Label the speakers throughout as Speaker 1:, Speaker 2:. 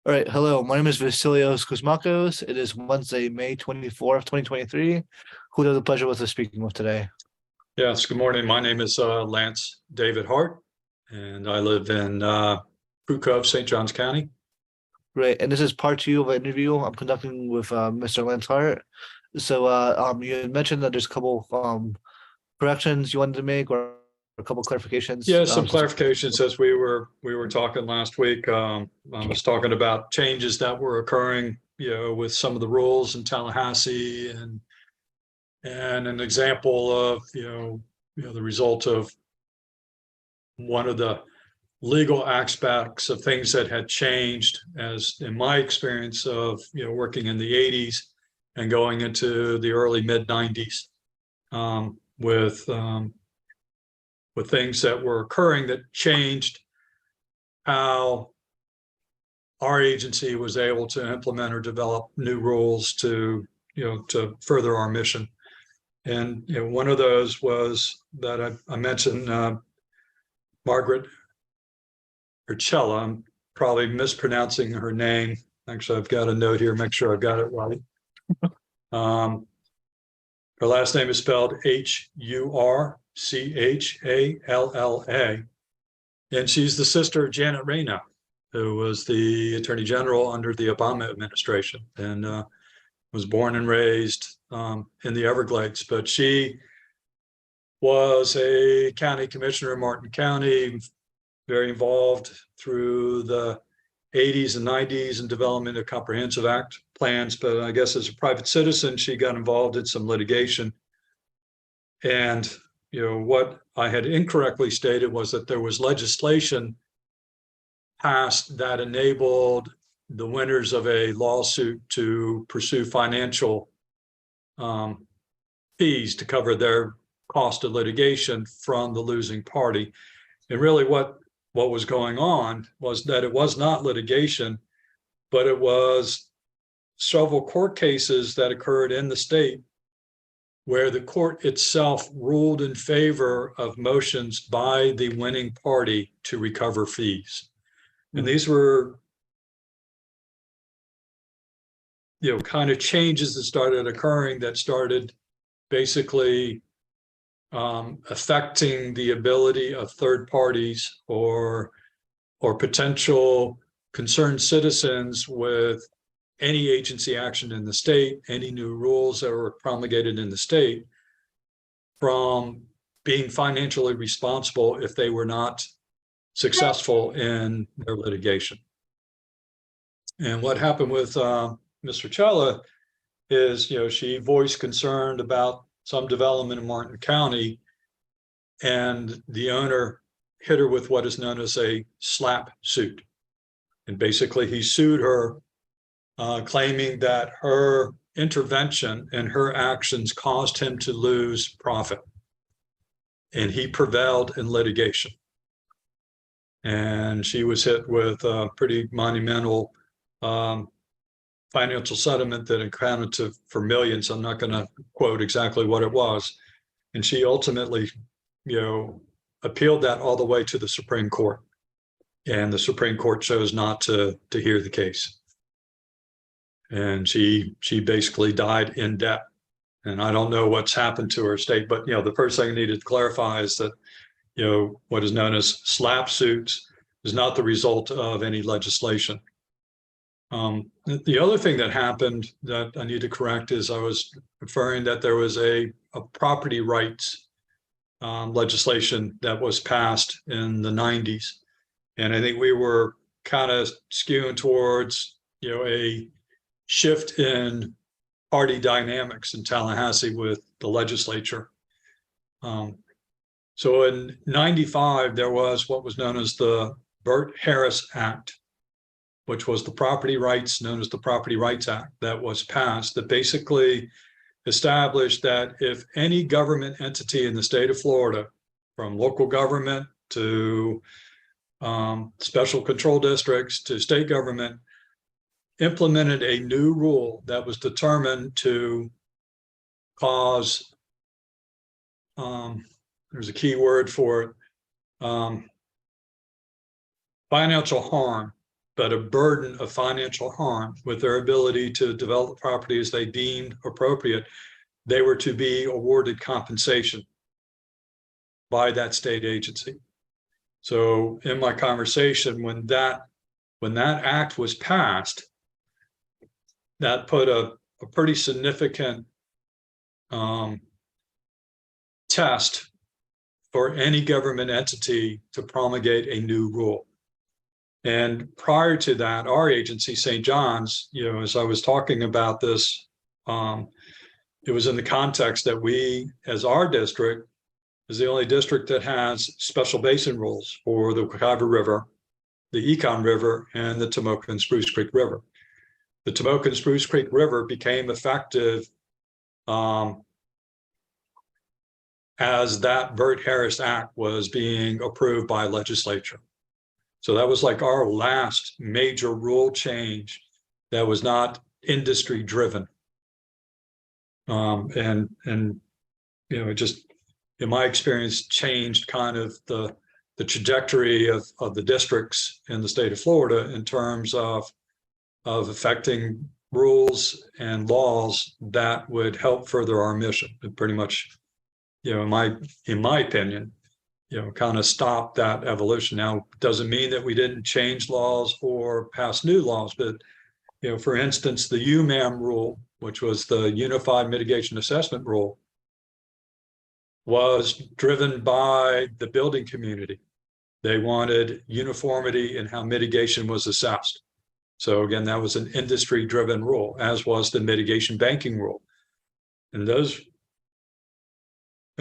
Speaker 1: All right, hello. My name is Vasilios Kosmakos. It is Wednesday, May 24th, 2023. Who does the pleasure with us speaking with today?
Speaker 2: Yes, good morning. My name is Lance David Hart, and I live in Pugh, St. Johns County.
Speaker 1: Great. And this is part two of an interview I'm conducting with Mr. Lance Hart. So you had mentioned that there's a couple corrections you wanted to make or a couple clarifications.
Speaker 2: Yeah, some clarifications as we were talking last week. I was talking about changes that were occurring, with some of the rules in Tallahassee, and an example of the result of one of the legal aspects of things that had changed, as in my experience of working in the 80s and going into the early mid 90s, with things that were occurring that changed how our agency was able to implement or develop new rules to further our mission. And one of those was that I mentioned Margaret Urchella. I'm probably mispronouncing her name. Actually, I've got a note here, make sure I've got it right. Her last name is spelled Hurchalla, and she's the sister of Janet Rayner, who was the Attorney General under the Obama administration, and was born and raised in the Everglades. But she was a county commissioner in Martin County, very involved through the 80s and 90s in development of comprehensive act plans. But I guess as a private citizen, she got involved in some litigation. And what I had incorrectly stated was that there was legislation passed that enabled the winners of a lawsuit to pursue financial fees to cover their cost of litigation from the losing party. And really what was going on was that it was not litigation, but it was several court cases that occurred in the state where the court itself ruled in favor of motions by the winning party to recover fees. And these were kind of changes that started occurring that started basically affecting the ability of third parties or potential concerned citizens with any agency action in the state, any new rules that were promulgated in the state, from being financially responsible if they were not successful in their litigation. And what happened with Mr. Chella is, she voiced concern about some development in Martin County, and the owner hit her with what is known as a SLAPP suit. And basically he sued her, claiming that her intervention and her actions caused him to lose profit. And he prevailed in litigation. And she was hit with a pretty monumental financial settlement that accounted for millions. I'm not going to quote exactly what it was. And she ultimately, appealed that all the way to the Supreme Court. And the Supreme Court chose not to hear the case. And she basically died in debt. And I don't know what's happened to her estate, but the first thing I needed to clarify is that what is known as SLAPP suits is not the result of any legislation. The other thing that happened that I need to correct is I was referring that there was a property rights legislation that was passed in the 90s. And I think we were kind of skewing towards, a shift in party dynamics in Tallahassee with the legislature. So in 95, there was what was known as the Burt Harris Act, which was the property rights, known as the Property Rights Act, that was passed, that basically established that if any government entity in the state of Florida, from local government to special control districts to state government, implemented a new rule that was determined to cause, there's a key word for it, financial harm but a burden of financial harm with their ability to develop the property as they deemed appropriate, they were to be awarded compensation by that state agency. So in my conversation, when that act was passed, that put a pretty significant test for any government entity to promulgate a new rule. And prior to that, our agency, St. John's, as I was talking about this, it was in the context that we, as our district, is the only district that has special basin rules for the Wekiva River, the Econ River, and the Tomoka and Spruce Creek River. The Tomoka and Spruce Creek River became effective as that Burt Harris Act was being approved by legislature. So that was like our last major rule change that was not industry driven. And it just, in my experience, changed kind of the trajectory of the districts in the state of Florida in terms of affecting rules and laws that would help further our mission. It pretty much, in my opinion, kind of stop that evolution. Now, doesn't mean that we didn't change laws or pass new laws, but, for instance, the UMAM rule, which was the Unified Mitigation Assessment Rule, was driven by the building community. They wanted uniformity in how mitigation was assessed. So again, that was an industry-driven rule, as was the mitigation banking rule. And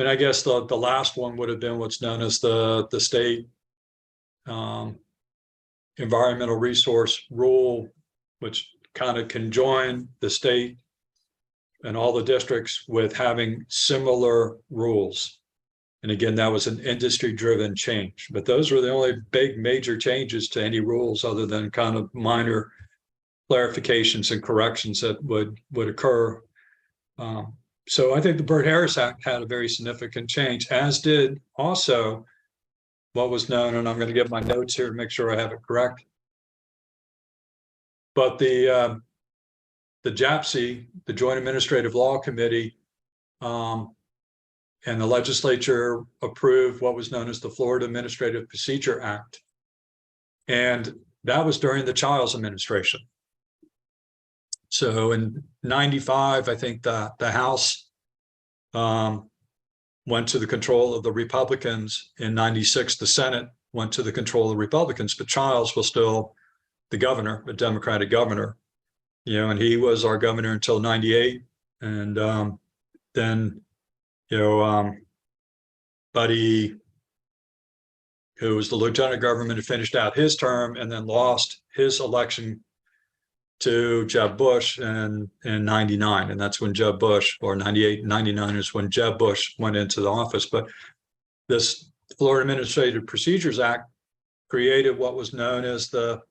Speaker 2: I guess the last one would have been what's known as the state environmental resource rule, which kind of conjoined the state and all the districts with having similar rules. And again, that was an industry-driven change. But those were the only big major changes to any rules, other than kind of minor clarifications and corrections that would occur. So I think the Burt Harris Act had a very significant change, as did also what was known, and I'm going to get my notes here to make sure I have it correct. But the JAPC, the Joint Administrative Law Committee, and the legislature approved what was known as the Florida Administrative Procedure Act. And that was during the Childs administration. So in 95, I think the House went to the control of the Republicans. In 96, the Senate went to the control of the Republicans, but Childs was still the governor, a Democratic governor, and he was our governor until 98. And then, Buddy, who was the lieutenant governor, had finished out his term and then lost his election to Jeb Bush in 99. And that's when Jeb Bush, or 98, 99 is when Jeb Bush went into the office. But this Florida Administrative Procedures Act created what was known as the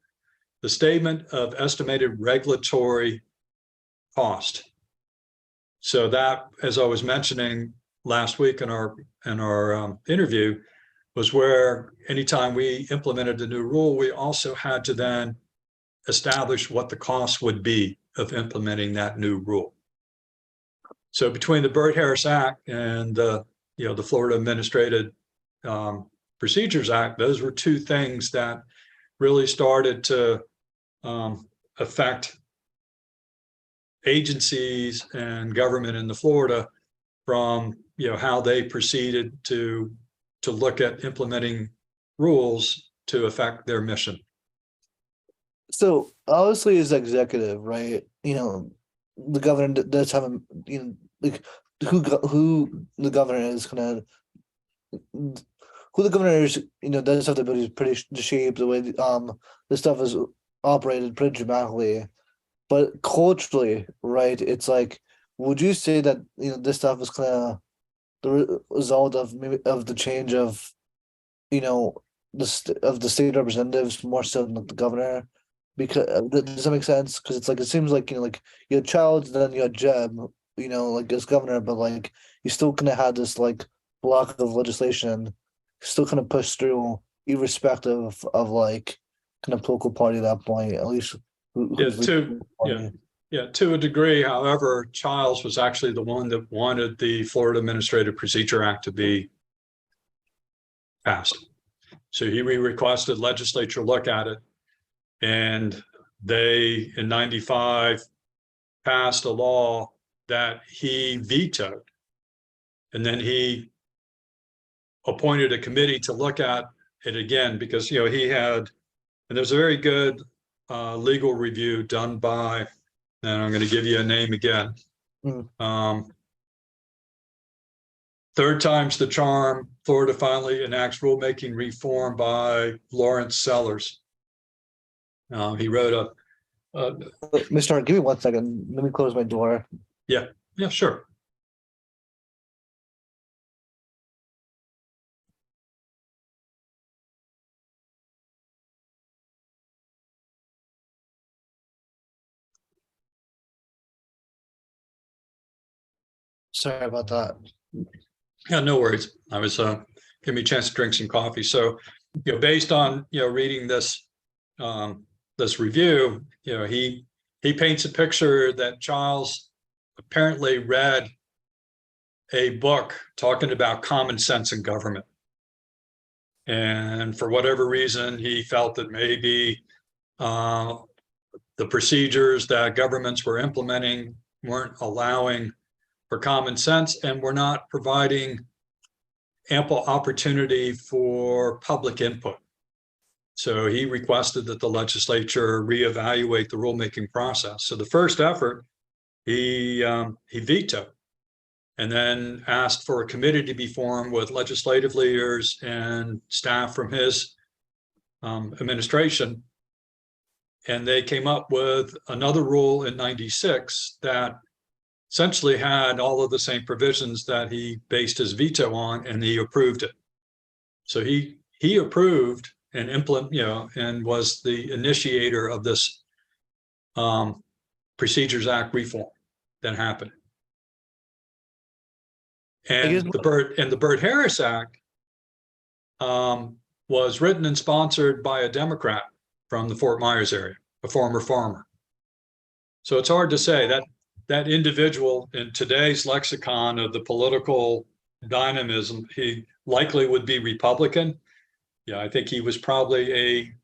Speaker 2: Statement of Estimated Regulatory Cost. So that, as I was mentioning last week in our interview, was where anytime we implemented a new rule, we also had to then establish what the cost would be of implementing that new rule. So between the Burt Harris Act and the Florida Administrative Procedures Act, those were two things that really started to affect agencies and government in the Florida from how they proceeded to look at implementing rules to affect their mission.
Speaker 1: So obviously, as executive, right? The governor does have like who the governor is kind of who the governor is. Does have the ability to shape the way this stuff is operated pretty dramatically. But culturally, right? It's like, would you say that this stuff is kind of the result of maybe of the change of the state representatives more so than the governor? Because does that make sense? Because it's like, it seems like like you had Childs, then you had Jeb, like as governor, but like you still kind of had this like block of legislation still kind of pushed through, irrespective of like kind of political party at that point, at least who's the party.
Speaker 2: To a degree. However, Childs was actually the one that wanted the Florida Administrative Procedure Act to be passed. So he requested legislature look at it, and they in '95 passed a law that he vetoed, and then he appointed a committee to look at it again, because he had, and there's a very good legal review done by, and I'm going to give you a name again. Third time's the charm. Florida finally enacts rulemaking reform by Lawrence Sellers. He wrote
Speaker 1: Mr. Hart, give me 1 second. Let me close my door.
Speaker 2: Yeah, sure.
Speaker 1: Sorry about that.
Speaker 2: Yeah, no worries. I was give me a chance to drink some coffee. So, based on reading this this review, he paints a picture that Childs apparently read a book talking about common sense in government, and for whatever reason, he felt that maybe the procedures that governments were implementing weren't allowing for common sense and were not providing ample opportunity for public input. So he requested that the legislature reevaluate the rulemaking process. So the first effort, he vetoed, and then asked for a committee to be formed with legislative leaders and staff from his administration. And they came up with another rule in '96 that essentially had all of the same provisions that he based his veto on, and he approved it. So he approved and and was the initiator of this Procedures Act reform that happened. And the Byrd-Harris Act was written and sponsored by a Democrat from the Fort Myers area, a former farmer. So it's hard to say that individual in today's lexicon of the political dynamism, he likely would be Republican. Yeah, I think he was probably a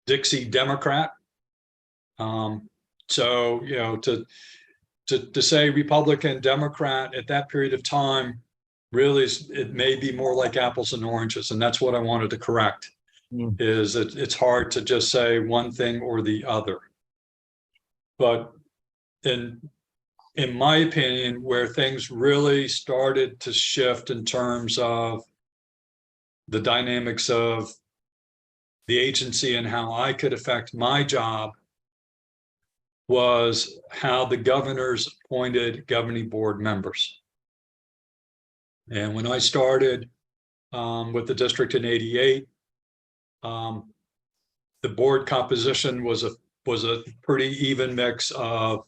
Speaker 2: Dixie Democrat. So, to say Republican, Democrat at that period of time, really, it may be more like apples and oranges. And that's what I wanted to correct, is that it's hard to just say one thing or the other. But in my opinion, where things really started to shift in terms of the dynamics of the agency and how I could affect my job, was how the governors appointed governing board members. And when I started with the district in '88, the board composition was a pretty even mix of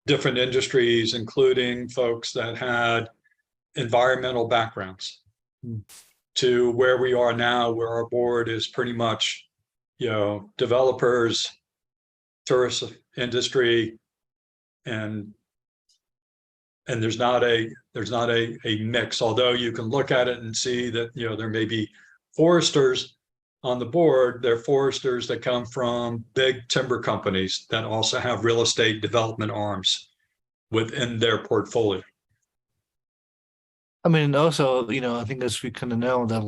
Speaker 2: different industries, including folks that had environmental backgrounds, to where we are now, where our board is pretty much, developers, tourist industry, and there's not a mix, although you can look at it and see that, there may be foresters on the board. They're foresters that come from big timber companies that also have real estate development arms within their portfolio.
Speaker 1: I mean, also, I think as we kind of know that,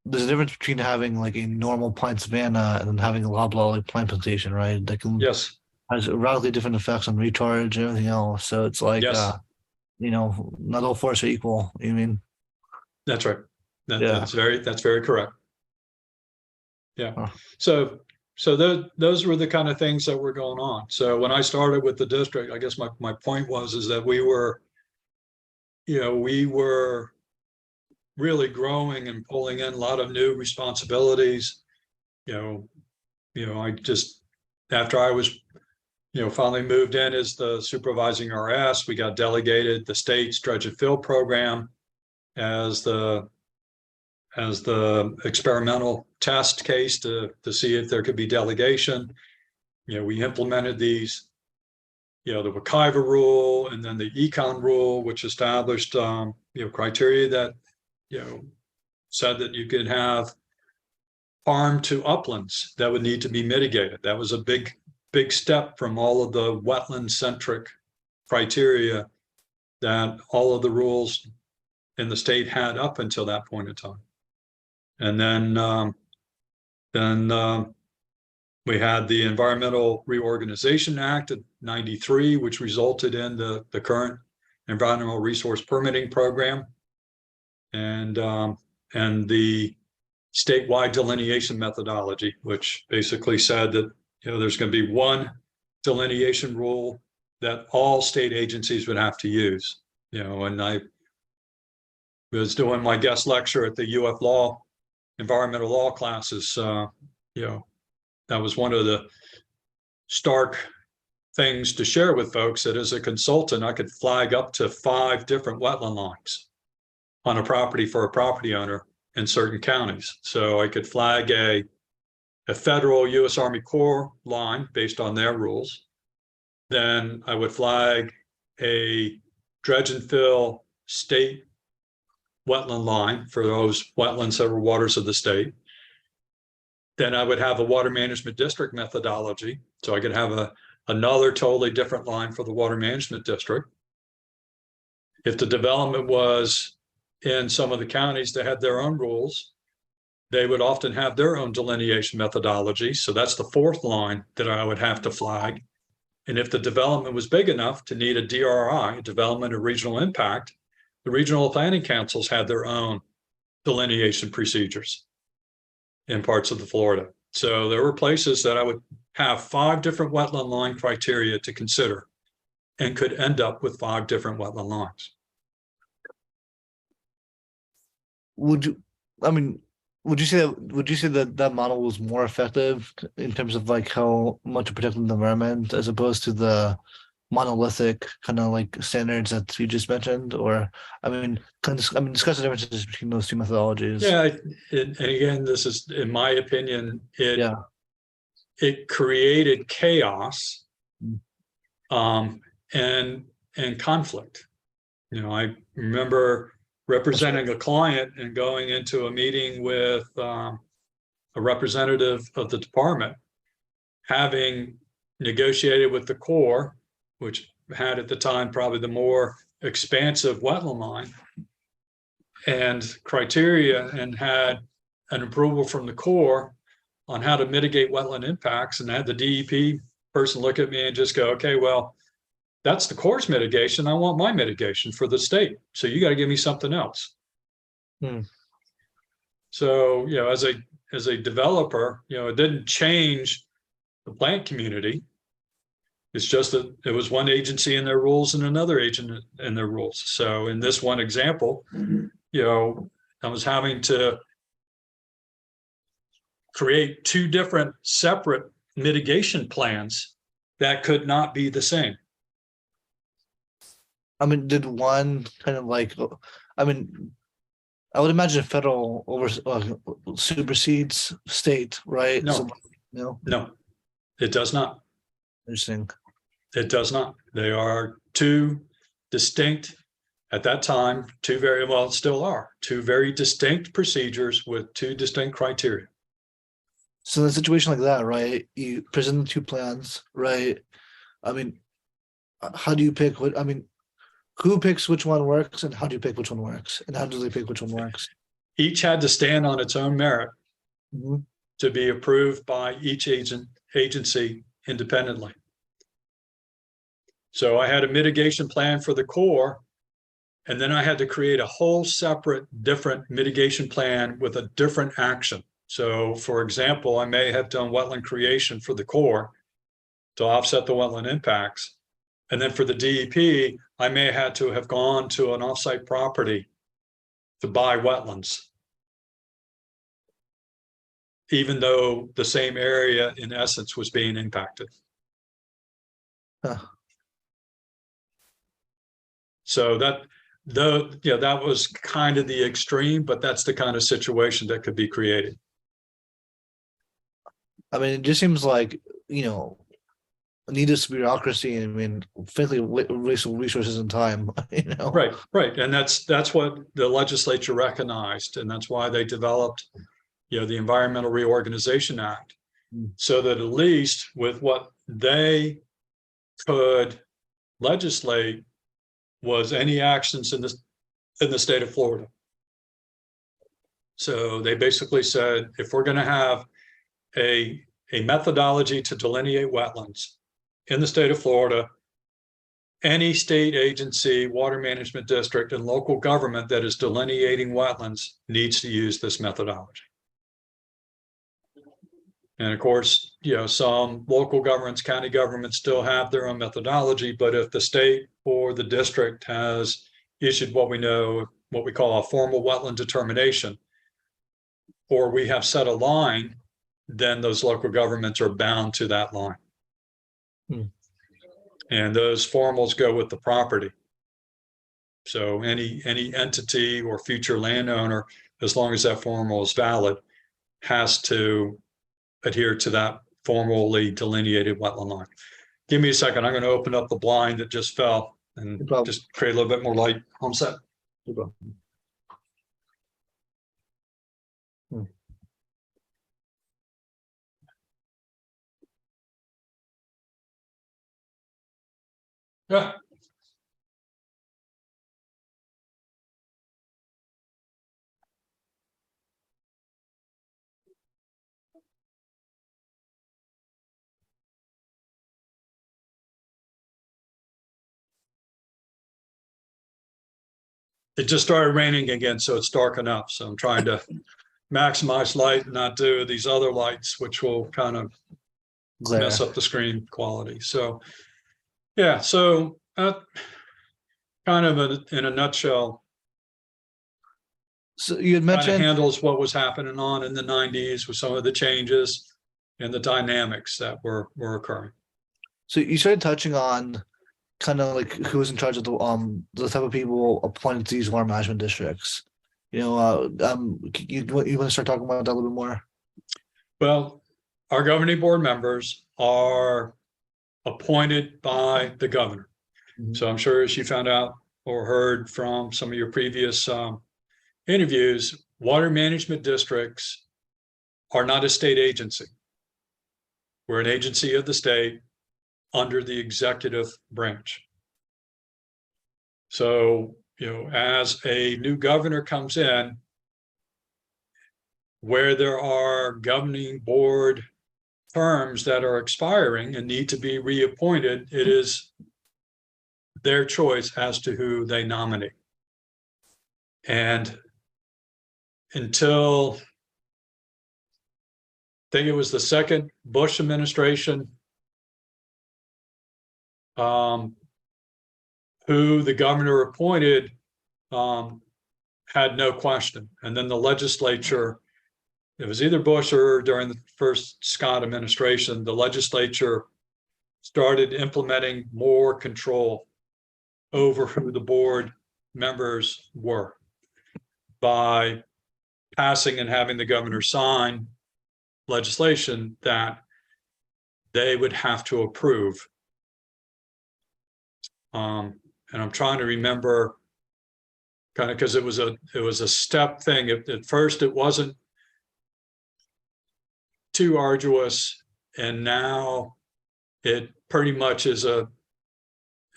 Speaker 1: there's a difference between having like a normal pine savanna and then having a loblolly pine plantation, right? That can has radically different effects on recharge and everything else. So it's like, not all forests are equal. You mean?
Speaker 2: That's right. That's very correct. Yeah. Huh. So those were the kind of things that were going on. So when I started with the district, I guess my point is that we were really growing and pulling in a lot of new responsibilities. I just, after I was, finally moved in as the supervising RS, we got delegated the state's dredge and fill program as the as the experimental test case to see if there could be delegation. We implemented these, the Wekiva rule and then the econ rule, which established, criteria that, said that you could have farm to uplands that would need to be mitigated. That was a big step from all of the wetland centric criteria that all of the rules in the state had up until that point in time. And then we had the Environmental Reorganization Act of '93, which resulted in the current environmental resource permitting program, and the statewide delineation methodology, which basically said that there's going to be one delineation rule that all state agencies would have to use. And I was doing my guest lecture at the UF Law environmental law classes. That was one of the stark things to share with folks, that as a consultant, I could flag up to 5 different wetland lines on a property for a property owner in certain counties. So I could flag a federal U.S. Army Corps line based on their rules. Then I would flag a dredge and fill state wetland line for those wetlands that were waters of the state. Then I would have a water management district methodology. So I could have another totally different line for the water management district. If the development was in some of the counties that had their own rules, they would often have their own delineation methodology. So that's the 4th line that I would have to flag. And if the development was big enough to need a DRI, development of regional impact, the regional planning councils had their own delineation procedures in parts of the Florida. So there were places that I would have 5 different wetland line criteria to consider and could end up with 5 different wetland lines.
Speaker 1: Would you say that that model was more effective in terms of like how much it protected the environment as opposed to the monolithic kind of like standards that you just mentioned? Or discuss the differences between those 2 methodologies.
Speaker 2: Yeah, and again, this is, in my opinion, it created chaos and conflict. I remember representing a client and going into a meeting with a representative of the department, having negotiated with the Corps, which had at the time probably the more expansive wetland line and criteria, and had an approval from the Corps on how to mitigate wetland impacts, and had the DEP person look at me and just go, okay, well, that's the Corps' mitigation. I want my mitigation for the state. So you got to give me something else. So, as a developer, it didn't change the plant community. It's just that it was one agency in their rules and another agent in their rules. So in this one example, I was having to create 2 different separate mitigation plans that could not be the same.
Speaker 1: Did one kind of like, I would imagine federal supersedes state, right?
Speaker 2: No. No, it does not.
Speaker 1: Interesting.
Speaker 2: It does not. They are 2 distinct, at that time, 2 very, well, still are 2 very distinct procedures with 2 distinct criteria.
Speaker 1: So in a situation like that, right, you present the 2 plans, right? How do you pick what, who picks which one works, and how do you pick which one works, and how do they pick which one works?
Speaker 2: Each had to stand on its own merit to be approved by each agency independently. So I had a mitigation plan for the Corps, and then I had to create a whole separate different mitigation plan with a different action. So for example, I may have done wetland creation for the Corps to offset the wetland impacts. And then for the DEP, I may have had to have gone to an offsite property to buy wetlands, even though the same area in essence was being impacted. So though, that was kind of the extreme, but that's the kind of situation that could be created.
Speaker 1: I mean, it just seems like, needless bureaucracy. I mean, frankly, wasteful resources and time.
Speaker 2: Right. And that's what the legislature recognized, and that's why they developed, the Environmental Reorganization Act, so that at least with what they could legislate was any actions in the state of Florida. So they basically said, if we're going to have a methodology to delineate wetlands in the state of Florida, any state agency, water management district, and local government that is delineating wetlands needs to use this methodology. And of course, some local governments, county governments still have their own methodology, but if the state or the district has issued what we call a formal wetland determination, or we have set a line, then those local governments are bound to that line. And those formals go with the property. So any entity or future landowner, as long as that formal is valid, has to adhere to that formally delineated wetland line. Give me a second. I'm going to open up the blind that just fell and just create a little bit more light. Home set. Yeah. It just started raining again, so it's dark enough. So I'm trying to maximize light and not do these other lights, which will kind of mess up the screen quality. So, yeah, so kind of in a nutshell.
Speaker 1: So you had mentioned
Speaker 2: handles what was happening on in the 90s with some of the changes and the dynamics that were occurring.
Speaker 1: So you started touching on kind of like who was in charge of the type of people appointed to these water management districts. You want to start talking about that a little bit more?
Speaker 2: Well, our governing board members are appointed by the governor. So I'm sure, as you found out or heard from some of your previous interviews, water management districts are not a state agency. We're an agency of the state under the executive branch. So, as a new governor comes in, where there are governing board terms that are expiring and need to be reappointed, it is their choice as to who they nominate. And until, I think it was the second Bush administration, who the governor appointed had no question. And then the legislature, it was either Bush or during the first Scott administration, the legislature started implementing more control over who the board members were by passing and having the governor sign legislation that they would have to approve. And I'm trying to remember, kind of, because it was a step thing. At first, it wasn't too arduous, and now it pretty much is a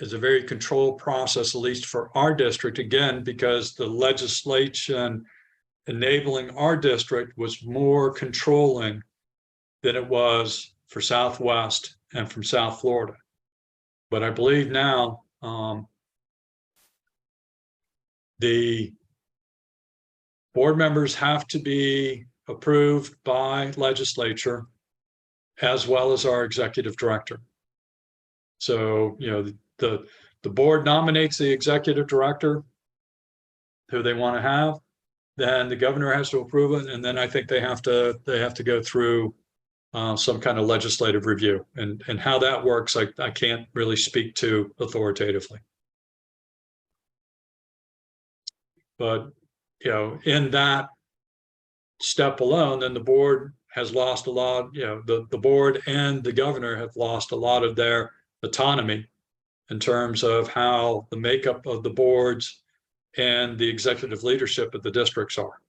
Speaker 2: very controlled process, at least for our district. Again, because the legislation enabling our district was more controlling than it was for Southwest and from South Florida. But I believe now the board members have to be approved by legislature as well as our executive director. So, the board nominates the executive director who they want to have, then the governor has to approve it, and then I think they have to go through some kind of legislative review, and how that works, I can't really speak to authoritatively. But, in that step alone, then the board has lost a lot, the board and the governor have lost a lot of their autonomy in terms of how the makeup of the boards and the executive leadership of the districts are.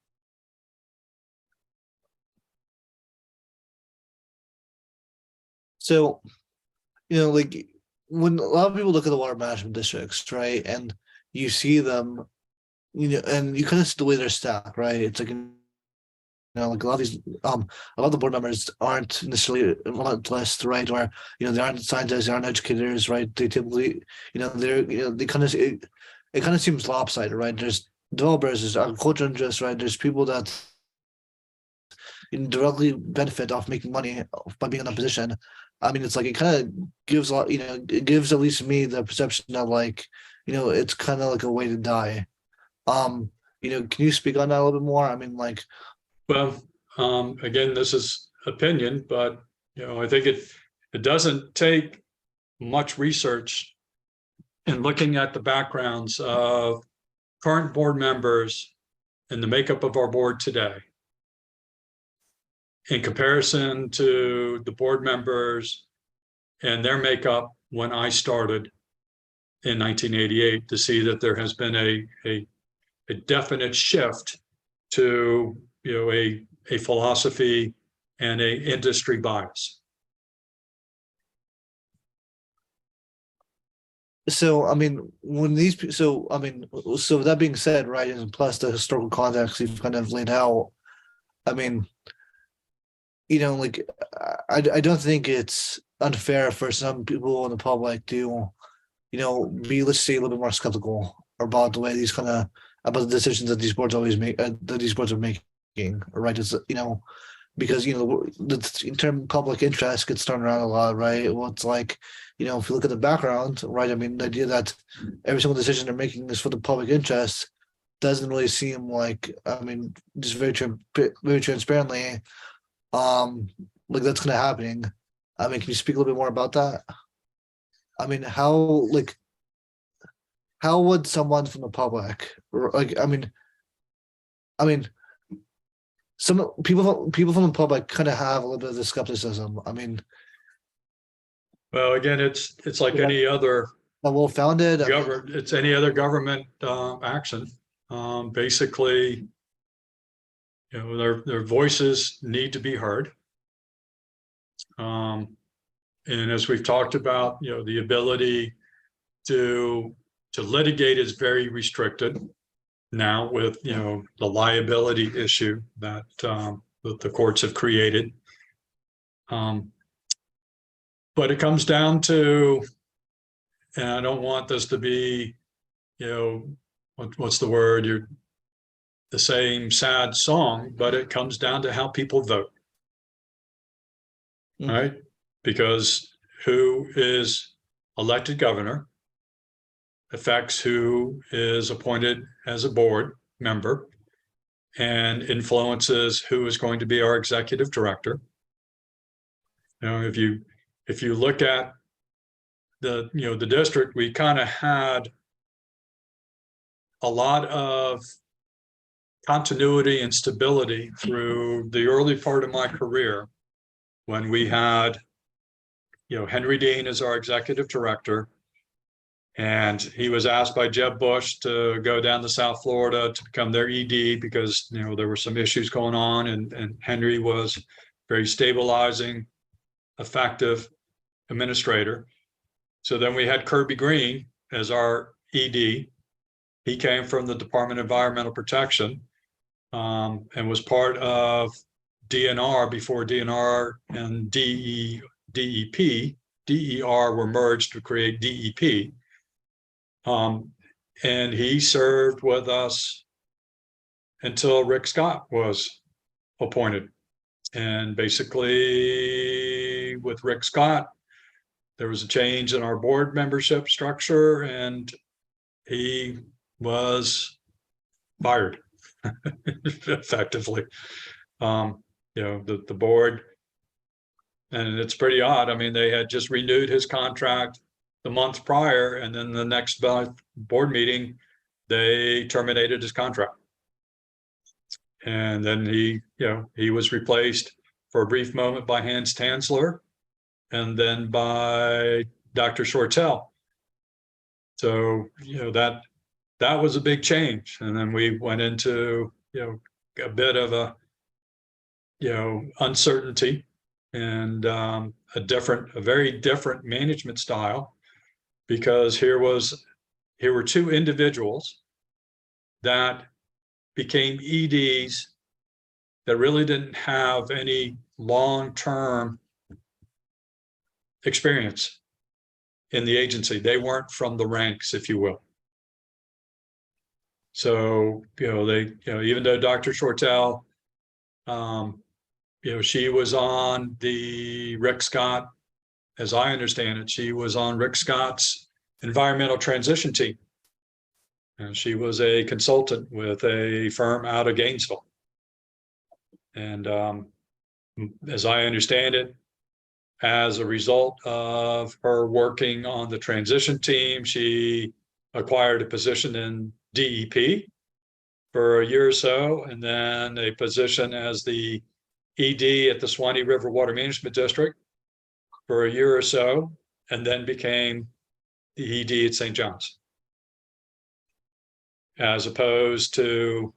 Speaker 1: So, like when a lot of people look at the water management districts, right, and you see them, and you kind of see the way they're stacked, right? It's like, like a lot of these, a lot of the board members aren't necessarily on that list, right? Or they aren't scientists, they aren't educators, right? They typically, they're, they kind of, it kind of seems lopsided, right? There's developers, there's agriculture interests, right? There's people that directly benefit off making money by being in that position. I mean, it's like it kind of gives a lot, it gives at least me the perception that like, it's kind of like a way to die. Can you speak on that a little bit more? I mean, like,
Speaker 2: Well, again, this is opinion, but I think it doesn't take much research in looking at the backgrounds of current board members and the makeup of our board today in comparison to the board members and their makeup when I started in 1988 to see that there has been a definite shift to a philosophy and a industry bias.
Speaker 1: so I mean, so that being said, right, and plus the historical context you've kind of laid out, I mean, like I don't think it's unfair for some people in the public to, be, let's say, a little bit more skeptical about the way these kind of about the decisions that these boards always make, that these boards are making, right? It's because the term public interest gets thrown around a lot, right? Well, it's like, if you look at the background, right? I mean, the idea that every single decision they're making is for the public interest doesn't really seem like, I mean, just very transparently, like that's kind of happening. I mean, can you speak a little bit more about that? I mean, how would someone from the public, like, I mean, some people from the public kind of have a little bit of the skepticism. I mean,
Speaker 2: Well, again, it's like any other
Speaker 1: well founded.
Speaker 2: it's any other government action. Basically, their voices need to be heard. And as we've talked about, the ability to litigate is very restricted now with the liability issue that the courts have created. But it comes down to, and I don't want this to be, what's the word? You're the same sad song, but it comes down to how people vote, right? Because who is elected governor affects who is appointed as a board member and influences who is going to be our executive director. If you look at the district, we kind of had a lot of continuity and stability through the early part of my career when we had Henry Dean as our executive director, and he was asked by Jeb Bush to go down to South Florida to become their ED because there were some issues going on, and Henry was very stabilizing, effective administrator. So then we had Kirby Green as our ED. He came from the Department of Environmental Protection and was part of DNR before DNR and DEP. DER were merged to create DEP. And he served with us until Rick Scott was appointed. And basically with Rick Scott, there was a change in our board membership structure and he was fired effectively. The board, and it's pretty odd. I mean, they had just renewed his contract the month prior, and then the next board meeting, they terminated his contract. And then he was replaced for a brief moment by Hans Tansler and then by Dr. Shortell. So, that was a big change. And then we went into, a bit of a, uncertainty and a very different management style, because here were two individuals that became EDs that really didn't have any long-term experience in the agency. They weren't from the ranks, if you will. So, even though Dr. Shortell, she was on the Rick Scott, as I understand it, she was on Rick Scott's environmental transition team. And she was a consultant with a firm out of Gainesville. And as I understand it, as a result of her working on the transition team, she acquired a position in DEP for a year or so, and then a position as the ED at the Swanee River Water Management District for a year or so, and then became the ED at St. John's. As opposed to,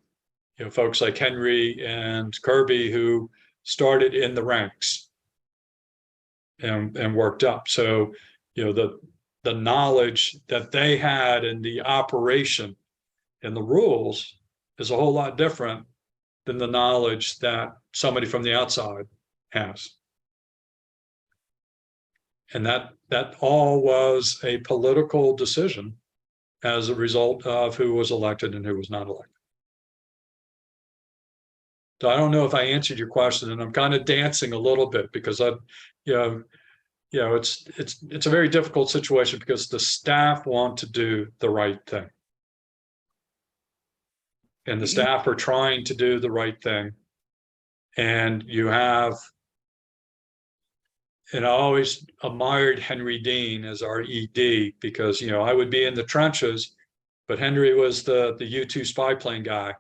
Speaker 2: folks like Henry and Kirby, who started in the ranks and worked up. So, the knowledge that they had in the operation and the rules is a whole lot different than the knowledge that somebody from the outside has. And that all was a political decision as a result of who was elected and who was not elected. So I don't know if I answered your question, and I'm kind of dancing a little bit because it's a very difficult situation because the staff want to do the right thing. And the staff are trying to do the right thing. And you have, and I always admired Henry Dean as our ED because, I would be in the trenches, but Henry was the U-2 spy plane guy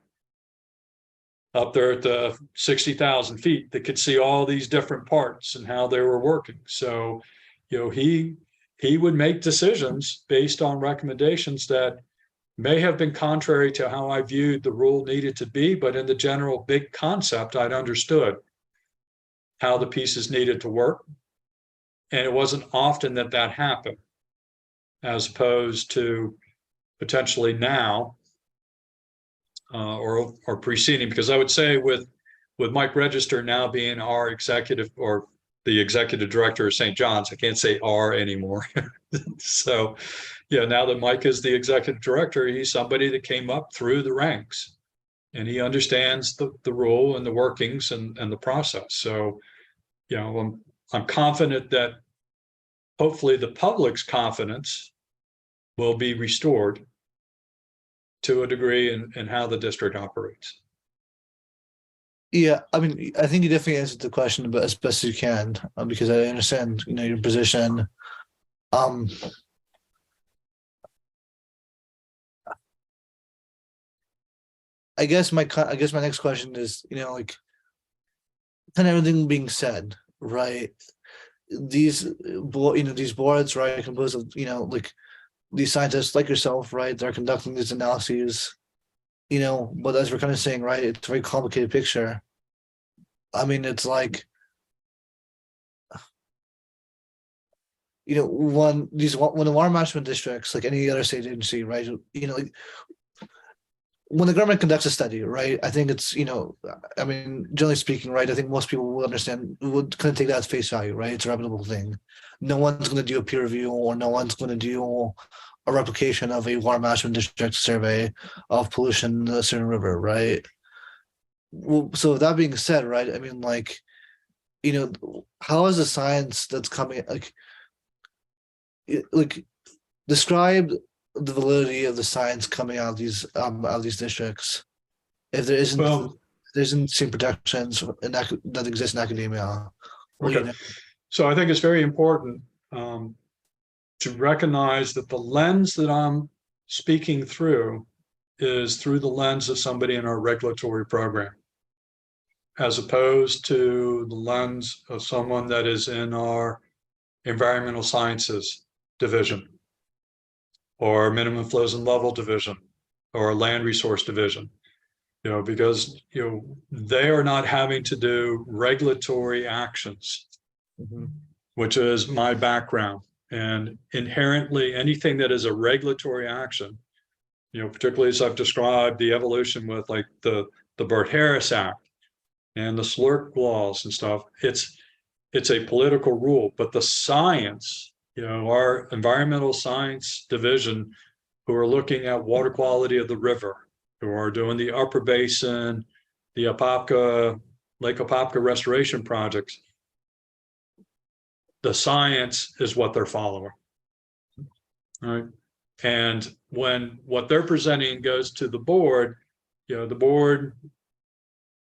Speaker 2: up there at the 60,000 feet that could see all these different parts and how they were working. So, he would make decisions based on recommendations that may have been contrary to how I viewed the rule needed to be, but in the general big concept, I'd understood how the pieces needed to work. And it wasn't often that happened, as opposed to potentially now or preceding, because I would say with Mike Register now being our executive or the executive director of St. John's, I can't say R anymore. So, now that Mike is the executive director, he's somebody that came up through the ranks and he understands the rule and the workings and the process. So, I'm confident that hopefully the public's confidence will be restored to a degree in how the district operates.
Speaker 1: Yeah, I mean, I think you definitely answered the question, but as best as you can, because I understand, your position. I guess my next question is, kind of everything being said, right? These boards, right, composed of, these scientists like yourself, right, they're conducting these analyses, but as we're kind of saying, right, it's a very complicated picture. I mean, it's like, when the water management districts, like any other state agency, right, when the government conducts a study, right, I think it's, I mean, generally speaking, right, I think most people will understand, would kind of take that as face value, right? It's a reputable thing. No one's going to do a peer review, or no one's going to do a replication of a water management district survey of pollution in a certain river, right? Well, so that being said, right, I mean, how is the science that's coming, describe the validity of the science coming out of these districts if there isn't same protections that exist in academia.
Speaker 2: Okay. So I think it's very important to recognize that the lens that I'm speaking through is through the lens of somebody in our regulatory program, as opposed to the lens of someone that is in our environmental sciences division, or minimum flows and level division, or land resource division. Because they are not having to do regulatory actions, which is my background. And inherently, anything that is a regulatory action, particularly as I've described the evolution with like the Burt Harris Act and the SLURC laws and stuff, it's a political rule. But the science, our environmental science division, who are looking at water quality of the river, who are doing the upper basin, the Lake Apopka restoration projects, the science is what they're following. All right. And when what they're presenting goes to the board, the board,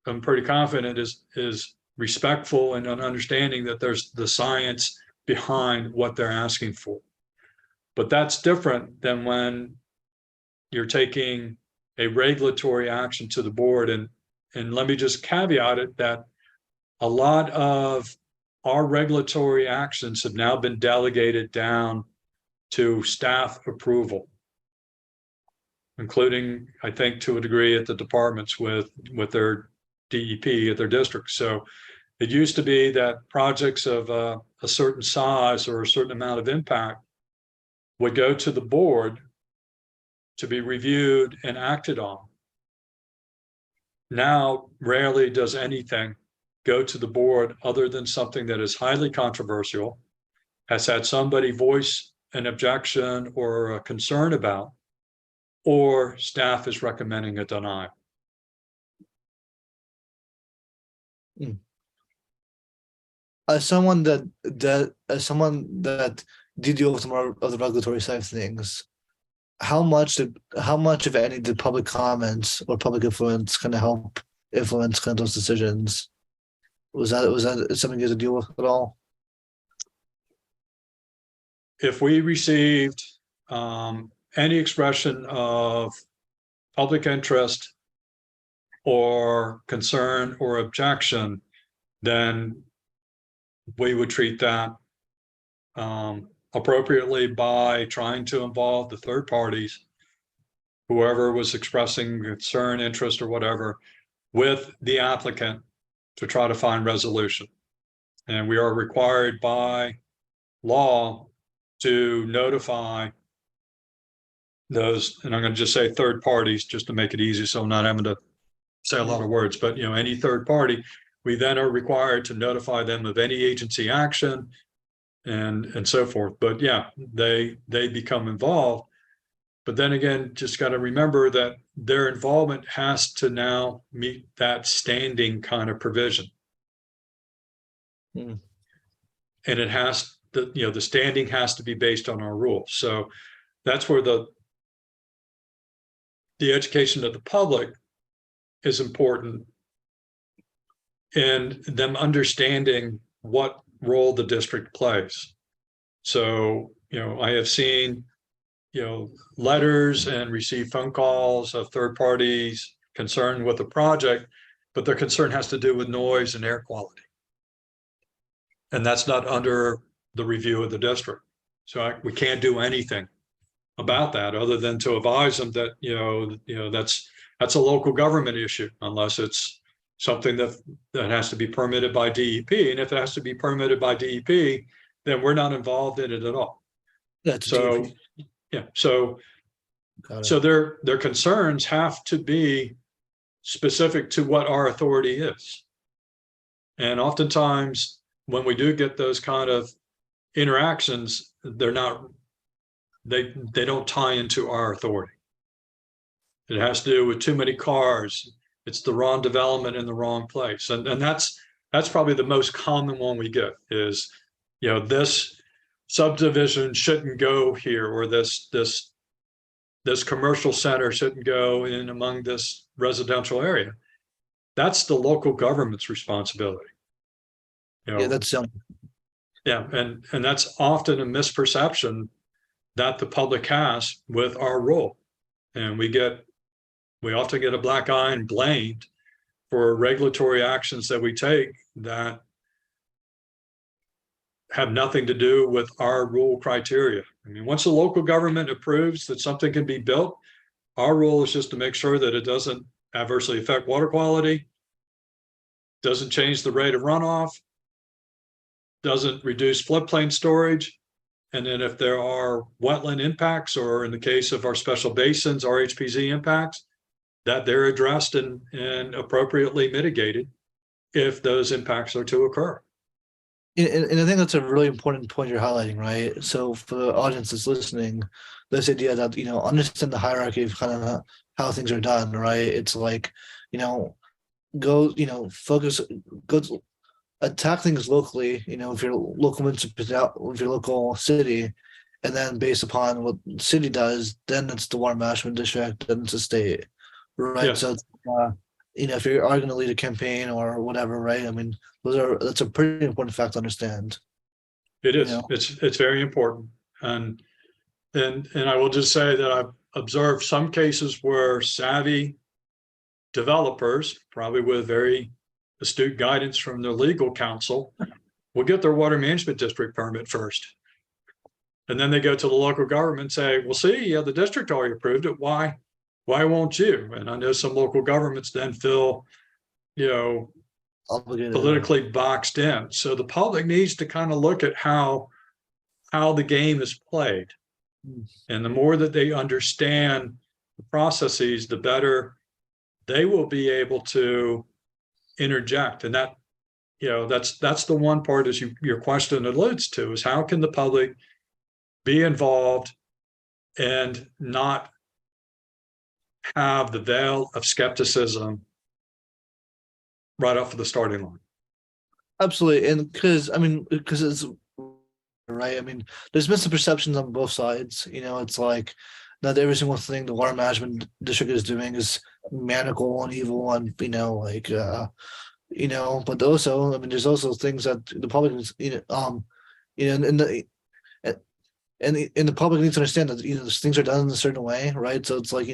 Speaker 2: I'm pretty confident, is respectful and an understanding that there's the science behind what they're asking for. But that's different than when you're taking a regulatory action to the board. And let me just caveat it that a lot of our regulatory actions have now been delegated down to staff approval, including, I think, to a degree at the departments with their DEP at their districts. So it used to be that projects of a certain size or a certain amount of impact would go to the board to be reviewed and acted on. Now, rarely does anything go to the board other than something that is highly controversial, has had somebody voice an objection or a concern about, or staff is recommending a denial.
Speaker 1: As someone that did deal with more of the regulatory side of things, how much, if any, did public comments or public influence kind of help influence kind of those decisions? Was that something you had to deal with at all?
Speaker 2: If we received any expression of public interest or concern or objection, then we would treat that appropriately by trying to involve the third parties, whoever was expressing concern, interest, or whatever, with the applicant to try to find resolution. And we are required by law to notify those, and I'm going to just say third parties just to make it easy, so I'm not having to say a lot of words, but any third party, we then are required to notify them of any agency action and so forth. But yeah, they become involved. But then again, just got to remember that their involvement has to now meet that standing kind of provision. And it has the standing has to be based on our rules. So that's where the education of the public is important, and them understanding what role the district plays. So, I have seen, letters and received phone calls of third parties concerned with the project, but their concern has to do with noise and air quality. And that's not under the review of the district. So we can't do anything about that other than to advise them that, that's a local government issue, unless it's something that has to be permitted by DEP. And if it has to be permitted by DEP, then we're not involved in it at all. So their concerns have to be specific to what our authority is. And oftentimes when we do get those kind of interactions, they don't tie into our authority. It has to do with too many cars. It's the wrong development in the wrong place. And that's probably the most common one we get is, this subdivision shouldn't go here, or this commercial center shouldn't go in among this residential area. That's the local government's responsibility.
Speaker 1: Yeah, that's
Speaker 2: yeah, and that's often a misperception that the public has with our role. And we get We often get a black eye and blamed for regulatory actions that we take that have nothing to do with our rule criteria. I mean, once the local government approves that something can be built, our role is just to make sure that it doesn't adversely affect water quality, doesn't change the rate of runoff, doesn't reduce floodplain storage. And then if there are wetland impacts, or in the case of our special basins, RHPZ impacts, that they're addressed and appropriately mitigated if those impacts are to occur.
Speaker 1: And I think that's a really important point you're highlighting, right? So for the audience that's listening, this idea that, understand the hierarchy of kind of how things are done, right? It's like, go, focus, go attack things locally, if you're local municipality, if your local city, and then based upon what the city does, then it's the water management district, then it's the state, right?
Speaker 2: Yes.
Speaker 1: So, if you are going to lead a campaign or whatever, right? I mean, that's a pretty important fact to understand.
Speaker 2: It is. It's very important. And I will just say that I've observed some cases where savvy developers, probably with very astute guidance from their legal counsel, will get their water management district permit first. And then they go to the local government and say, well, see, the district already approved it. Why won't you? And I know some local governments then feel,
Speaker 1: Obligated.
Speaker 2: politically boxed in. So the public needs to kind of look at how the game is played. And the more that they understand the processes, the better they will be able to interject. And that, that's the one part, as your question alludes to, is how can the public be involved and not have the veil of skepticism right off of the starting line.
Speaker 1: Absolutely. And because it's right. I mean, there's misperceptions on both sides. It's like not every single thing the water management district is doing is maniacal and evil and but also, I mean, there's also things that the public is, and the public needs to understand that things are done in a certain way, right? So it's like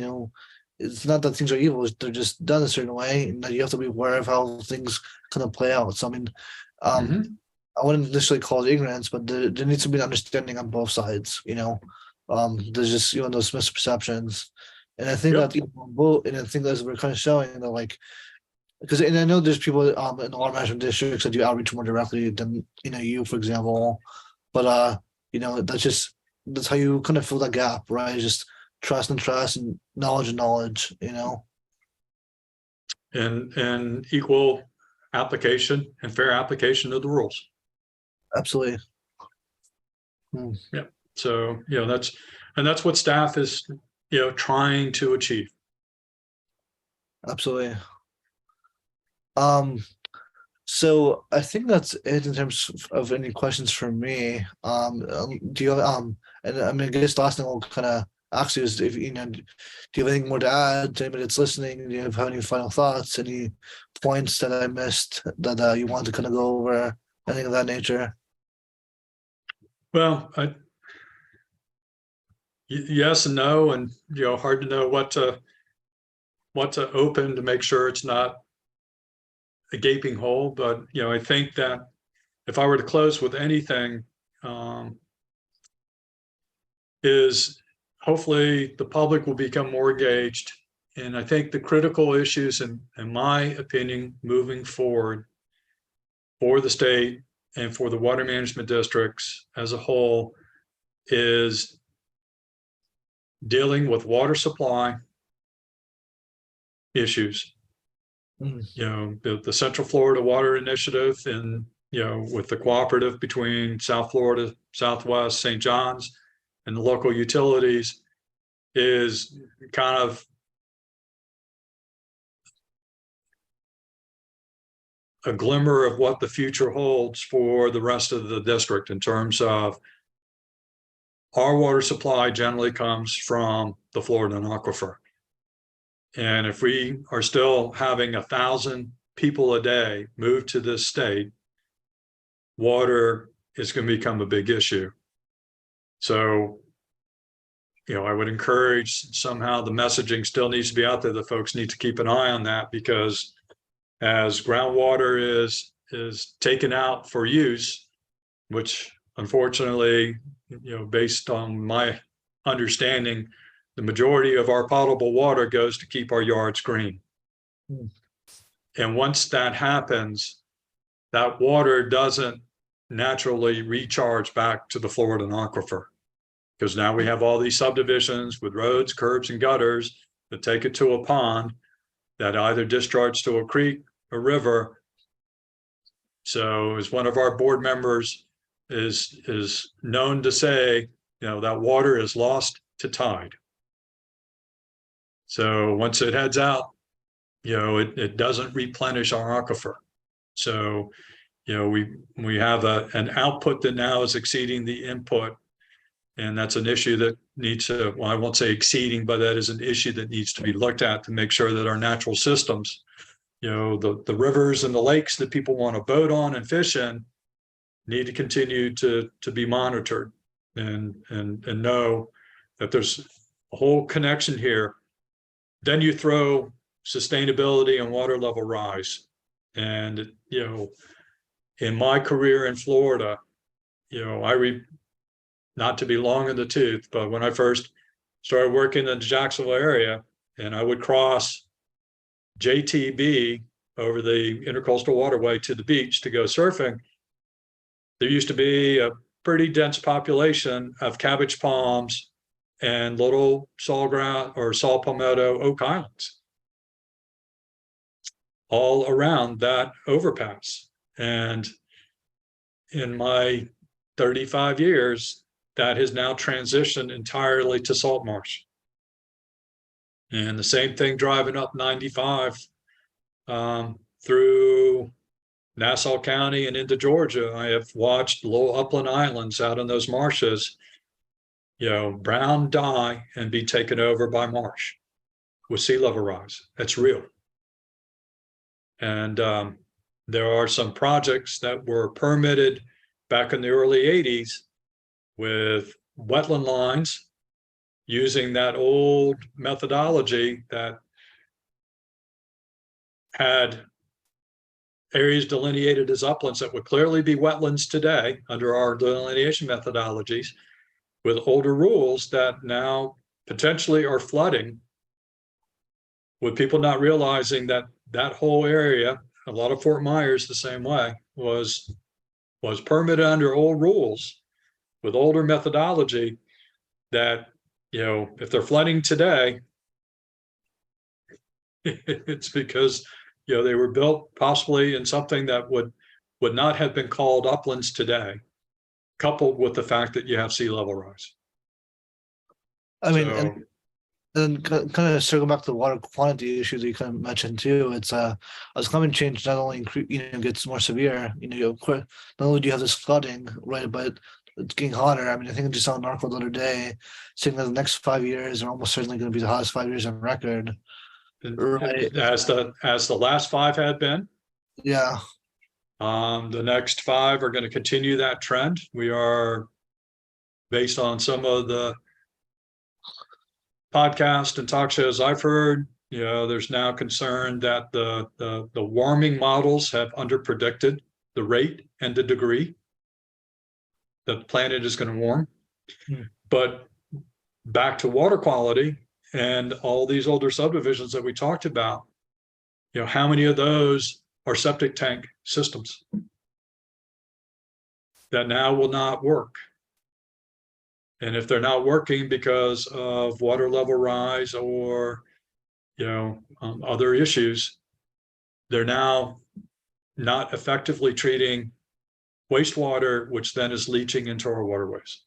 Speaker 1: it's not that things are evil; they're just done a certain way, and that you have to be aware of how things kind of play out. So I mean, I wouldn't necessarily call it ignorance, but there needs to be an understanding on both sides. There's just those misperceptions, and I think
Speaker 2: Yep.
Speaker 1: that and I think that we're kind of showing that because I know there's people in the water management districts that do outreach more directly than you, for example, but that's how you kind of fill that gap, right? Just trust and knowledge,
Speaker 2: And equal application and fair application of the rules.
Speaker 1: Absolutely.
Speaker 2: Yeah. So, that's what staff is, trying to achieve.
Speaker 1: Absolutely. So I think that's it in terms of any questions from me. Do you have and I mean, I guess the last thing I'll kind of ask you is if do you have anything more to add to anybody that's listening? Do you have any final thoughts, any points that I missed that you want to kind of go over, anything of that nature?
Speaker 2: Well, yes and no, and hard to know what to open to make sure it's not a gaping hole. But I think that if I were to close with anything, is hopefully the public will become more engaged. And I think the critical issues, in my opinion, moving forward for the state and for the water management districts as a whole, is dealing with water supply issues. The Central Florida Water Initiative, and with the cooperative between South Florida, Southwest, St. John's, and the local utilities, is kind of a glimmer of what the future holds for the rest of the district in terms of our water supply generally comes from the Florida aquifer. And if we are still having 1,000 people a day move to this state, water is going to become a big issue. So I would encourage somehow the messaging still needs to be out there. The folks need to keep an eye on that, because as groundwater is taken out for use, which unfortunately, based on my understanding, the majority of our potable water goes to keep our yards green. And once that happens, that water doesn't naturally recharge back to the Florida aquifer, because now we have all these subdivisions with roads, curbs, and gutters that take it to a pond that either discharge to a creek, a river. So as one of our board members is known to say, that water is lost to tide. So once it heads out, it doesn't replenish our aquifer. So, we have an output that now is exceeding the input. And that's an issue that needs to, well, I won't say exceeding, but that is an issue that needs to be looked at to make sure that our natural systems, the rivers and the lakes that people want to boat on and fish in, need to continue to be monitored and know that there's a whole connection here. Then you throw sustainability and water level rise. And, in my career in Florida, not to be long in the tooth, but when I first started working in the Jacksonville area and I would cross JTB over the intercoastal waterway to the beach to go surfing, there used to be a pretty dense population of cabbage palms and little sawgrass or saw palmetto oak islands all around that overpass. And in my 35 years, that has now transitioned entirely to salt marsh. And the same thing driving up 95 through Nassau County and into Georgia. I have watched little upland islands out in those marshes, brown die and be taken over by marsh with sea level rise. That's real. And there are some projects that were permitted back in the early 80s with wetland lines using that old methodology that had areas delineated as uplands that would clearly be wetlands today under our delineation methodologies, with older rules that now potentially are flooding, with people not realizing that that whole area, a lot of Fort Myers the same way, was permitted under old rules with older methodology that, if they're flooding today, it's because, they were built possibly in something that would not have been called uplands today, coupled with the fact that you have sea level rise.
Speaker 1: I mean, and kind of circle back to the water quantity issue that you kind of mentioned too. It's as climate change not only gets more severe, not only do you have this flooding, right, but it's getting hotter. I mean, I think I just saw an article the other day saying that the next 5 years are almost certainly going to be the hottest 5 years on record. Right.
Speaker 2: As the last 5 had been.
Speaker 1: Yeah.
Speaker 2: The next 5 are going to continue that trend. We are, based on some of the podcast and talk shows I've heard, there's now concern that the warming models have underpredicted the rate and the degree that the planet is going to warm. But back to water quality and all these older subdivisions that we talked about, how many of those are septic tank systems that now will not work? And if they're not working because of water level rise or, other issues, they're now not effectively treating wastewater, which then is leaching into our waterways.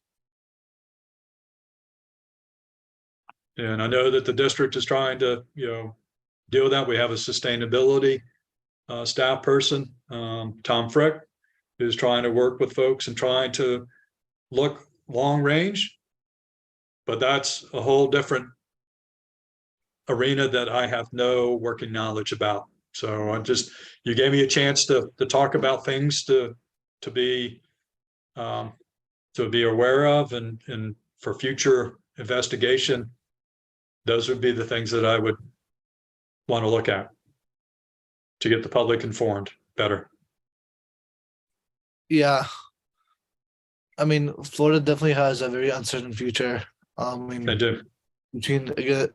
Speaker 2: And I know that the district is trying to, deal with that. We have a sustainability staff person, Tom Frick, who's trying to work with folks and trying to look long range, but that's a whole different arena that I have no working knowledge about. So you gave me a chance to talk about things to be aware of and for future investigation, those would be the things that I would want to look at to get the public informed better.
Speaker 1: Yeah. I mean, Florida definitely has a very uncertain future. I
Speaker 2: I
Speaker 1: mean,
Speaker 2: do.
Speaker 1: between again,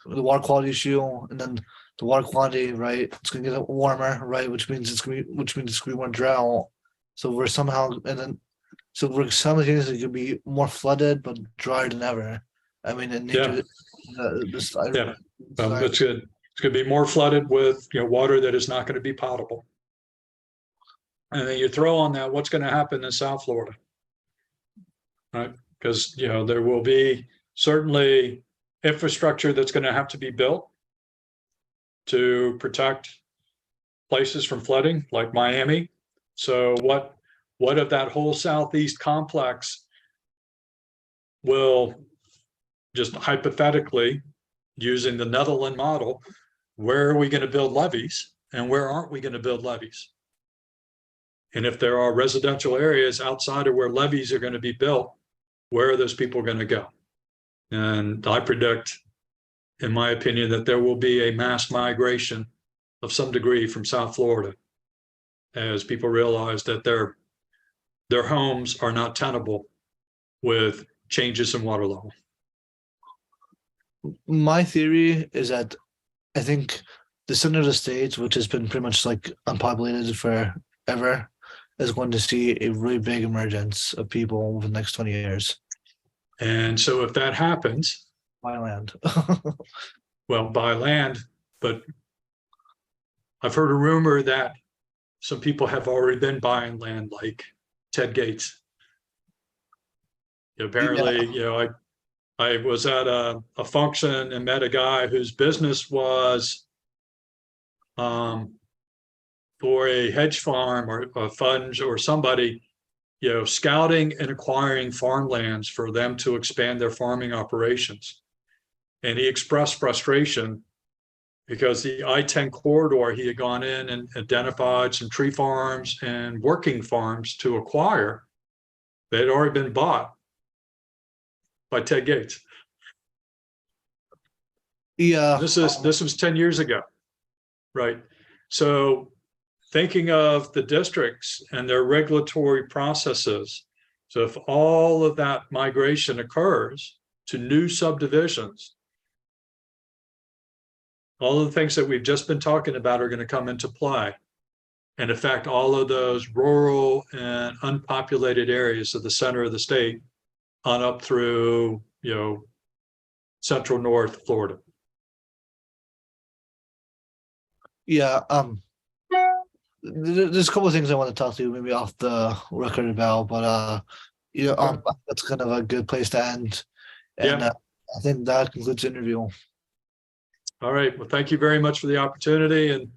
Speaker 1: the water quality issue and then the water quantity, right? It's gonna get warmer, right? Which means it's gonna be more drought. So we're somehow we're simultaneously gonna be more flooded but drier than ever. I mean, in nature, this
Speaker 2: Yeah. It's good. It's going to be more flooded with water that is not going to be potable. And then you throw on that what's going to happen in South Florida, right? Because there will be certainly infrastructure that's going to have to be built to protect places from flooding, like Miami. So what of that whole southeast complex will, just hypothetically, using the Netherlands model, where are we going to build levees and where aren't we going to build levees? And if there are residential areas outside of where levees are going to be built, where are those people going to go? And I predict, in my opinion, that there will be a mass migration of some degree from South Florida as people realize that their homes are not tenable with changes in water level.
Speaker 1: My theory is that I think the center of the state, which has been pretty much like unpopulated forever, is going to see a really big emergence of people over the next 20 years.
Speaker 2: And so if that happens,
Speaker 1: By land.
Speaker 2: well, by land, but I've heard a rumor that some people have already been buying land, like Ted Gates. Apparently, I was at a function and met a guy whose business was for a hedge farm or a fund or somebody, scouting and acquiring farmlands for them to expand their farming operations. And he expressed frustration because the I-10 corridor, he had gone in and identified some tree farms and working farms to acquire. They had already been bought by Ted Gates.
Speaker 1: Yeah.
Speaker 2: This was 10 years ago, right? So thinking of the districts and their regulatory processes. So if all of that migration occurs to new subdivisions, all of the things that we've just been talking about are going to come into play and affect all of those rural and unpopulated areas of the center of the state on up through, central north Florida.
Speaker 1: Yeah. There's a couple of things I want to talk to you maybe off the record about, but that's kind of a good place to end. And I think that concludes the interview.
Speaker 2: All right. Well, thank you very much for the opportunity. And